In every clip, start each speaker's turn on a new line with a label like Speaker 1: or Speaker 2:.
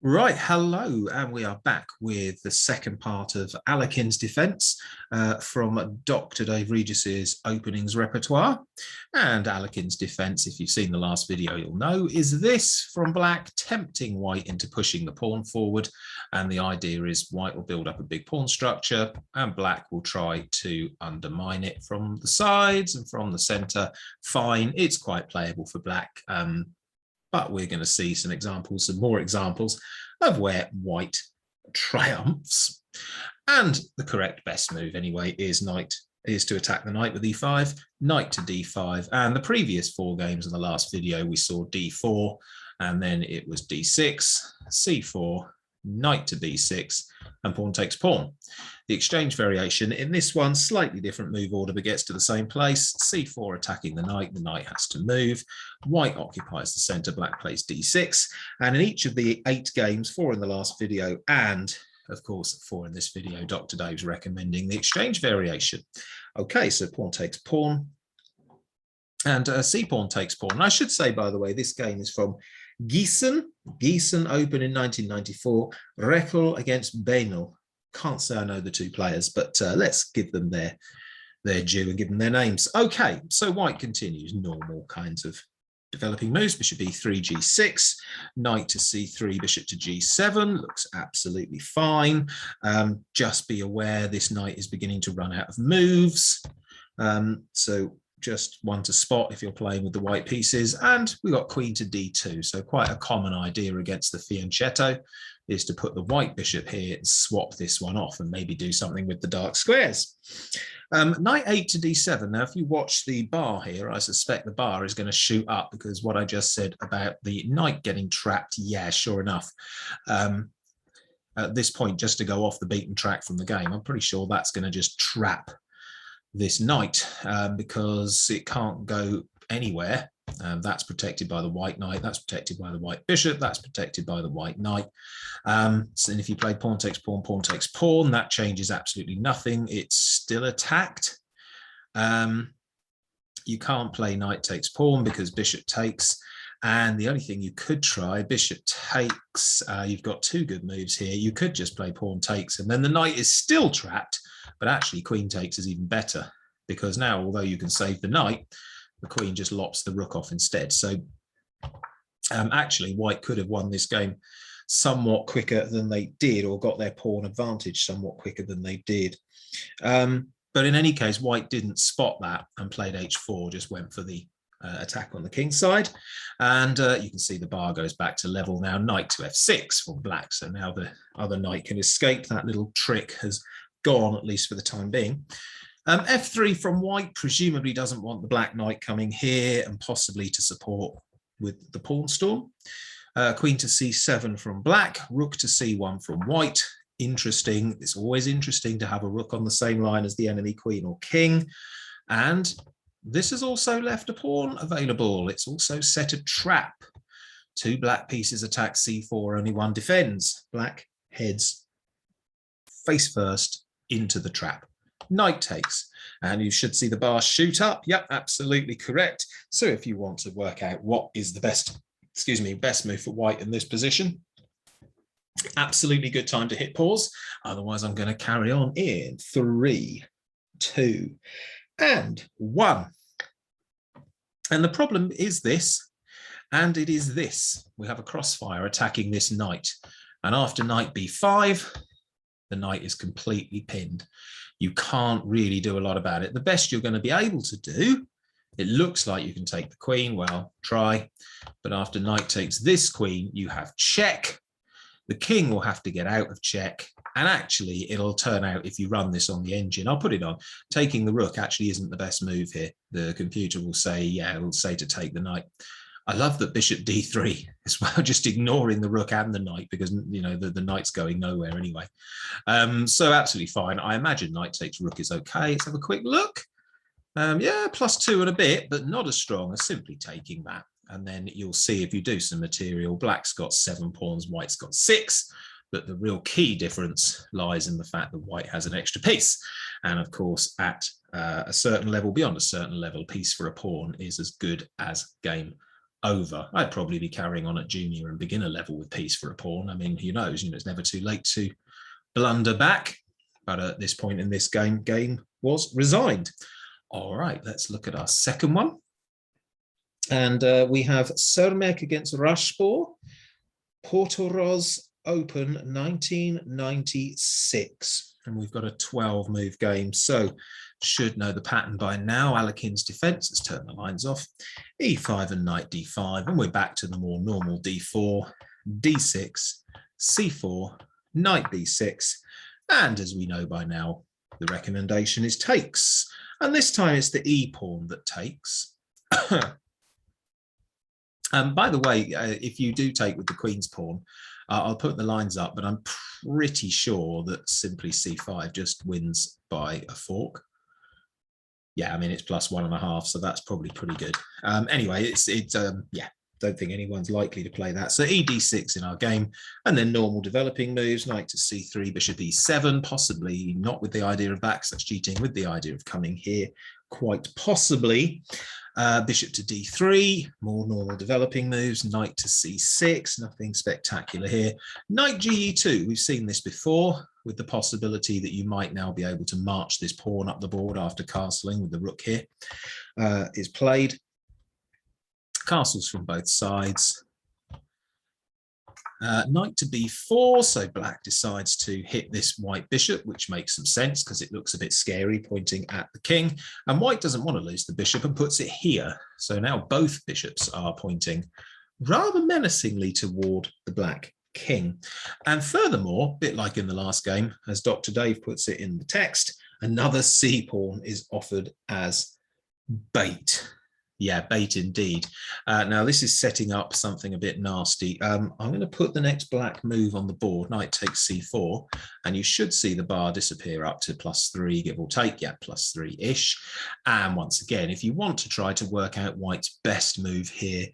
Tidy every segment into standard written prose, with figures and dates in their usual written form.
Speaker 1: Right, hello, and we are back with the second part of Alekhine's Defence from Dr. Dave Regis's openings repertoire. And Alekhine's Defence, if you've seen the last video, you'll know, is this from black, tempting white into pushing the pawn forward. And the idea is white will build up a big pawn structure and black will try to undermine it from the sides and from the centre. Fine, it's quite playable for black. But we're going to see some more examples of where white triumphs. And the correct best move anyway is to attack the knight with e5, knight to d5. And the previous four games in the last video, we saw d4, and then it was d6, c4, knight to b6, and pawn takes pawn. The exchange variation in this one, slightly different move order, but gets to the same place. c4 attacking the knight has to move. White occupies the center, black plays d6. And in each of the 8 games, 4 in the last video, and of course 4 in this video, Dr. Dave's recommending the exchange variation. Okay, so pawn takes pawn, and c-pawn takes pawn. And I should say, by the way, this game is from Gießen open in 1994, Rechl against Benel. Can't say I know the two players, but let's give them their due and give them their names. Okay, so white continues normal kinds of developing moves. Bishop e3, g6, knight to c3, bishop to g7, looks absolutely fine. Just be aware this knight is beginning to run out of moves. So just one to spot if you're playing with the white pieces. And we got queen to d2. So quite a common idea against the fianchetto is to put the white bishop here and swap this one off and maybe do something with the dark squares. Knight 8 to d7. Now, if you watch the bar here, I suspect the bar is going to shoot up because what I just said about the knight getting trapped, yeah, sure enough. At this point, just to go off the beaten track from the game, I'm pretty sure that's going to just trap this knight because it can't go anywhere. That's protected by the white knight, that's protected by the white bishop, that's protected by the white knight. So if you play pawn takes pawn, pawn takes pawn, that changes absolutely nothing. It's still attacked. You can't play knight takes pawn because bishop takes. And the only thing you could try, bishop takes, you've got 2 good moves here. You could just play pawn takes and then the knight is still trapped, but actually queen takes is even better because now, although you can save the knight, the queen just lops the rook off instead. So actually white could have won this game somewhat quicker than they did, or got their pawn advantage somewhat quicker than they did. But in any case, white didn't spot that and played h4, just went for the attack on the king's side. And you can see the bar goes back to level now, knight to f6 for black. So now the other knight can escape. That little trick has gone, at least for the time being. F3 from white presumably doesn't want the black knight coming here and possibly to support with the pawn storm. Queen to c7 from black, rook to c1 from white. Interesting. It's always interesting to have a rook on the same line as the enemy queen or king. And this has also left a pawn available. It's also set a trap. 2 black pieces attack c4, only 1 defends. Black heads face first into the trap. Knight takes, and you should see the bar shoot up. Yep, absolutely correct. So if you want to work out what is the best move for white in this position, absolutely good time to hit pause. Otherwise, I'm going to carry on in 3, 2, and 1. And the problem is this, and it is this. We have a crossfire attacking this knight. And after knight b5, the knight is completely pinned. You can't really do a lot about it. The best you're going to be able to do, it looks like you can take the queen. Well, try. But after knight takes this queen, you have check. The king will have to get out of check. And actually, it'll turn out, if you run this on the engine, I'll put it on, taking the rook actually isn't the best move here. The computer will say, yeah, it will say to take the knight. I love that bishop d3 as well, just ignoring the rook and the knight because, you know, the knight's going nowhere anyway. So absolutely fine. I imagine knight takes rook is okay. Let's have a quick look. Yeah, +2 and a bit, but not as strong as simply taking that. And then you'll see if you do some material, black's got 7 pawns, white's got 6. But the real key difference lies in the fact that white has an extra piece. And of course, at a certain level, beyond a certain level, piece for a pawn is as good as game over. I'd probably be carrying on at junior and beginner level with piece for a pawn. I mean, who knows? It's never too late to blunder back. But at this point in this game was resigned. All right, let's look at our second one. And we have Cermek against Rashpor, Portoroz Open 1996. And we've got a 12-move game. So should know the pattern by now. Alekhine's Defence, let's turn the lines off. E5 and knight d5, and we're back to the more normal d4, d6, c4, knight b6, and as we know by now, the recommendation is takes. And this time it's the e pawn that takes. By the way, if you do take with the queen's pawn, I'll put the lines up, but I'm pretty sure that simply c5 just wins by a fork. Yeah, I mean, it's +1.5, so that's probably pretty good. Anyway, yeah, don't think anyone's likely to play that. So ED6 in our game, and then normal developing moves, knight to C3, bishop E7, possibly not with the idea of backs, that's cheating, with the idea of coming here, quite possibly. Bishop to D3, more normal developing moves, knight to C6, nothing spectacular here. Knight GE2, we've seen this before, with the possibility that you might now be able to march this pawn up the board after castling with the rook here, is played. Castles from both sides. Knight to b4, so black decides to hit this white bishop, which makes some sense because it looks a bit scary pointing at the king. And white doesn't want to lose the bishop and puts it here. So now both bishops are pointing rather menacingly toward the black king. And furthermore, a bit like in the last game, as Dr. Dave puts it in the text, another c pawn is offered as bait. Yeah, bait indeed. Now this is setting up something a bit nasty. I'm going to put the next black move on the board. Knight takes c4, and you should see the bar disappear up to +3, give or take. Yeah, +3-ish. And once again, if you want to try to work out white's best move here,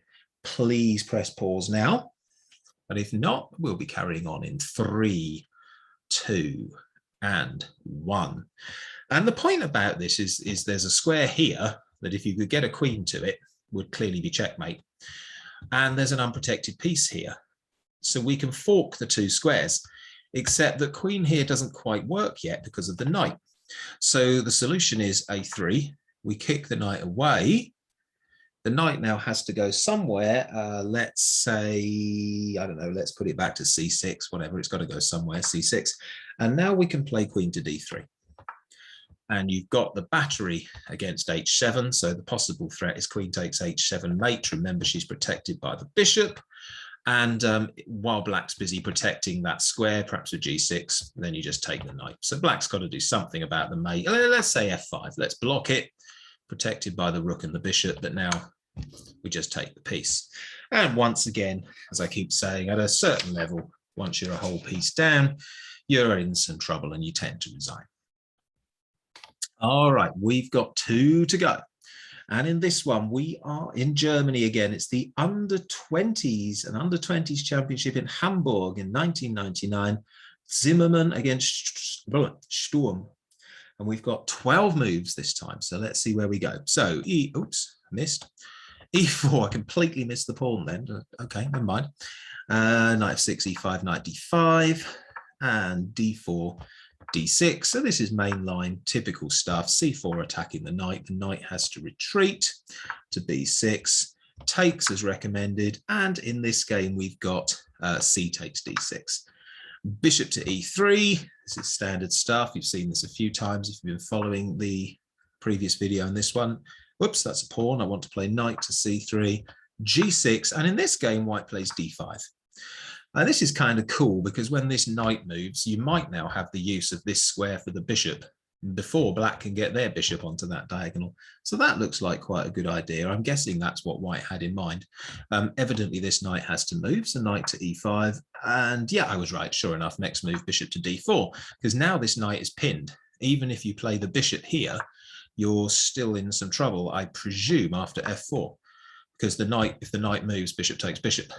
Speaker 1: please press pause now. But if not, we'll be carrying on in 3, 2, and 1. And the point about this is there's a square here that if you could get a queen to it, would clearly be checkmate. And there's an unprotected piece here. So we can fork the two squares, except that queen here doesn't quite work yet because of the knight. So the solution is a3. We kick the knight away. The knight now has to go somewhere. Let's say, I don't know, let's put it back to c6, whatever. It's got to go somewhere, c6. And now we can play queen to d3. And you've got the battery against h7. So the possible threat is queen takes h7 mate. Remember, she's protected by the bishop. And while black's busy protecting that square, perhaps with g6, then you just take the knight. So black's got to do something about the mate. Let's say f5. Let's block it, protected by the rook and the bishop. But now we just take the piece. And once again, as I keep saying, at a certain level, once you're a whole piece down, you're in some trouble and you tend to resign. All right, we've got 2 to go. And in this one, we are in Germany again. It's the under-20s, an under-20s championship in Hamburg in 1999. Zimmermann against Sturm. And we've got 12 moves this time. So let's see where we go. So, oops, missed. E4, I completely missed the pawn then. Okay, never mind. Knight f6, e5, knight d5, and d4, d6. So this is mainline, typical stuff. c4 attacking the knight. The knight has to retreat to b6. Takes as recommended. And in this game, we've got c takes d6. Bishop to e3. This is standard stuff. You've seen this a few times if you've been following the previous video on this one. Whoops, that's a pawn. I want to play knight to c3, g6. And in this game, white plays d5. And this is kind of cool because when this knight moves, you might now have the use of this square for the bishop before black can get their bishop onto that diagonal. So that looks like quite a good idea. I'm guessing that's what white had in mind. Evidently, this knight has to move, so knight to e5. And yeah, I was right. Sure enough, next move, bishop to d4, because now this knight is pinned. Even if you play the bishop here, you're still in some trouble, I presume, after f4, because the knight, if the knight moves, bishop takes bishop.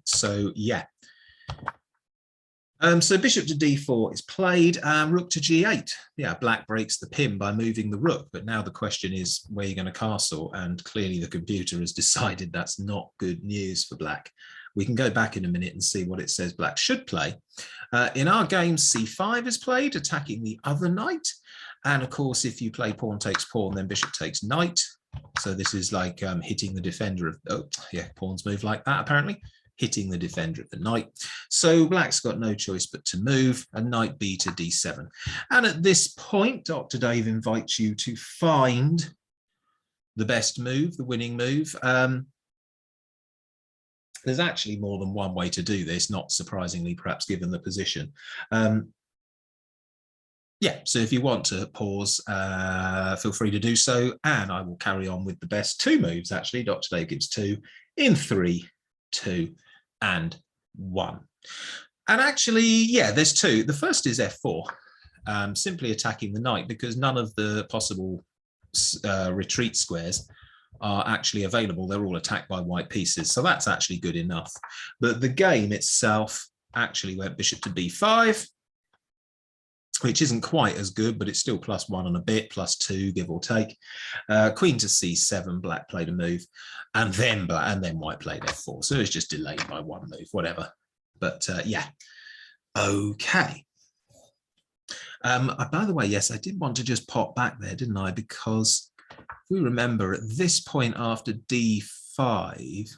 Speaker 1: So yeah. So bishop to d4 is played, rook to g8. Yeah, black breaks the pin by moving the rook, but now the question is where you're going to castle, and clearly the computer has decided that's not good news for black. We can go back in a minute and see what it says black should play. In our game, c5 is played, attacking the other knight. And of course, if you play pawn takes pawn, then bishop takes knight. So this is like hitting the defender of, oh yeah, pawns move like that apparently, hitting the defender of the knight. So black's got no choice but to move, and knight b to d7. And at this point, Dr. Dave invites you to find the best move, the winning move. There's actually more than one way to do this, not surprisingly, perhaps given the position. Yeah, so if you want to pause, feel free to do so, and I will carry on with the best two moves, actually. Dr. Dave gives two in 3, 2, and 1. And actually, yeah, there's two. The first is f4, simply attacking the knight, because none of the possible retreat squares are actually available. They're all attacked by white pieces, so that's actually good enough. But the game itself actually went bishop to b5, which isn't quite as good, but it's still +1 and a bit, +2, give or take. Queen to c7, black played a move, and then white played f4. So it's just delayed by one move, whatever. But yeah, okay. By the way, yes, I did want to just pop back there, didn't I? Because if we remember, at this point after d5,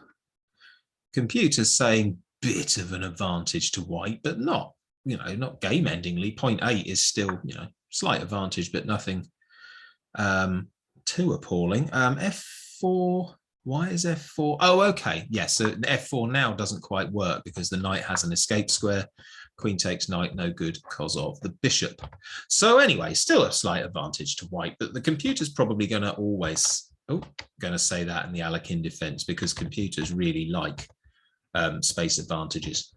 Speaker 1: computer's saying bit of an advantage to white, but not, you know, not game-endingly. 0.8 is still, you know, slight advantage, but nothing too appalling. F4, why is F4? Oh, okay, yes, so F4 now doesn't quite work because the knight has an escape square. Queen takes knight, no good because of the bishop. So anyway, still a slight advantage to white, but the computer's probably going to always, going to say that in the Alekhine defense, because computers really like space advantages.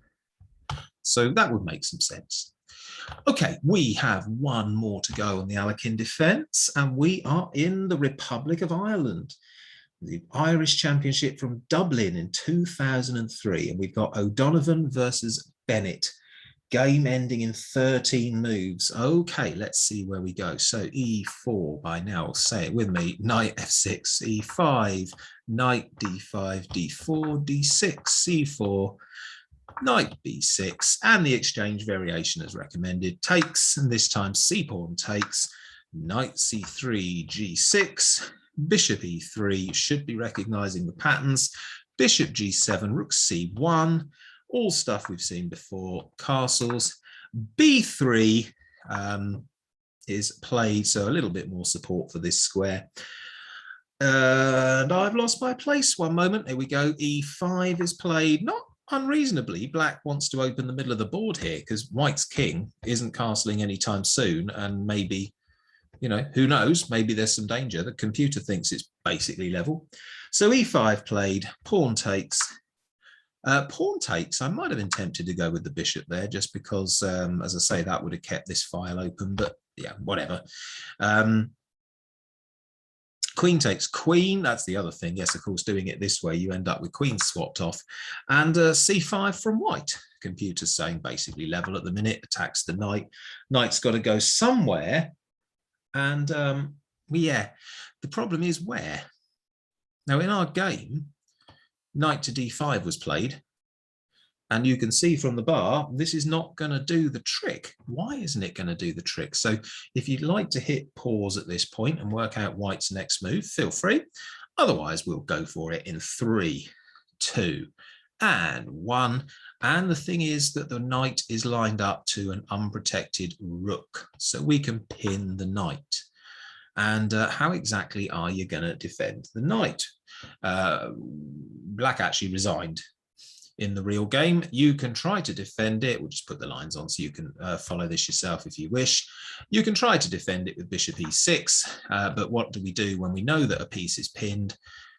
Speaker 1: So that would make some sense. Okay, we have one more to go on the Alekhine defence, and we are in the Republic of Ireland, the Irish Championship from Dublin in 2003. And we've got O'Donovan versus Bennett. Game ending in 13 moves. Okay, let's see where we go. So e4 by now, say it with me, knight f6, e5, knight d5, d4, d6, c4, knight b6, and the exchange variation as recommended takes, and this time c-pawn takes, knight c3, g6, bishop e3, should be recognizing the patterns, bishop g7, rook c1, all stuff we've seen before, castles, b3 is played, so a little bit more support for this square. And I've lost my place, one moment, here we go, e5 is played, not unreasonably. Black wants to open the middle of the board here because white's king isn't castling anytime soon, and maybe, you know, who knows, maybe there's some danger. The computer thinks it's basically level. So e5 played, pawn takes. Pawn takes, I might have been tempted to go with the bishop there just because, as I say, that would have kept this file open, but yeah, whatever. Queen takes queen, that's the other thing. Yes, of course, doing it this way, you end up with queen swapped off. And c5 from white. Computer's saying basically level at the minute, attacks the knight. Knight's got to go somewhere. And yeah, the problem is where? Now, in our game, knight to d5 was played. And you can see from the bar, this is not going to do the trick. Why isn't it going to do the trick? So if you'd like to hit pause at this point and work out white's next move, feel free. Otherwise, we'll go for it in 3, 2, and 1. And the thing is that the knight is lined up to an unprotected rook. So we can pin the knight. And how exactly are you going to defend the knight? Black actually resigned. In the real game, you can try to defend it. We'll just put the lines on so you can follow this yourself if you wish. You can try to defend it with bishop e6, but what do we do when we know that a piece is pinned?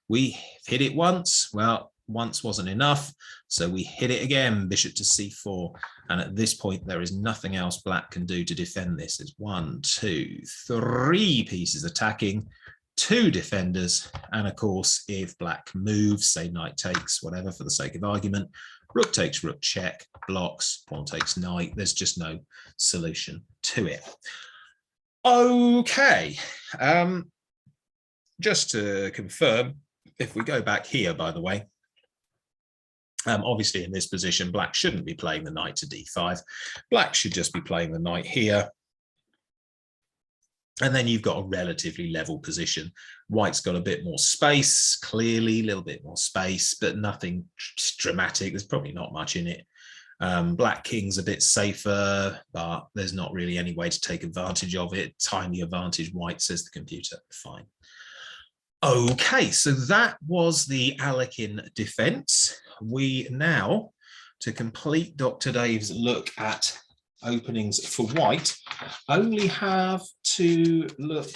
Speaker 1: We hit it once. Well, once wasn't enough, so we hit it again, bishop to c4. And at this point, there is nothing else black can do to defend this. There's 1, 2, 3 pieces attacking, 2 defenders. And of course, if black moves, say knight takes, whatever, for the sake of argument, rook takes rook check, blocks, pawn takes knight. There's just no solution to it. Okay. Just to confirm, if we go back here, by the way, obviously in this position, black shouldn't be playing the knight to d5. Black should just be playing the knight here. And then you've got a relatively level position. White's got a bit more space, clearly, a little bit more space, but nothing dramatic. There's probably not much in it. Black king's a bit safer, but there's not really any way to take advantage of it. Tiny advantage, white, says the computer. Fine. Okay, so that was the Alekhine defense. We now, to complete Dr. Dave's look at openings for white, only have to look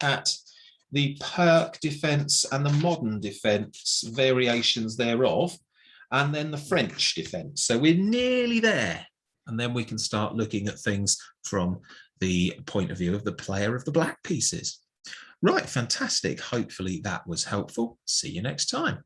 Speaker 1: at the Perk defense and the modern defense variations thereof, and then the French defense. So we're nearly there. And then we can start looking at things from the point of view of the player of the black pieces. Right, fantastic. Hopefully that was helpful. See you next time.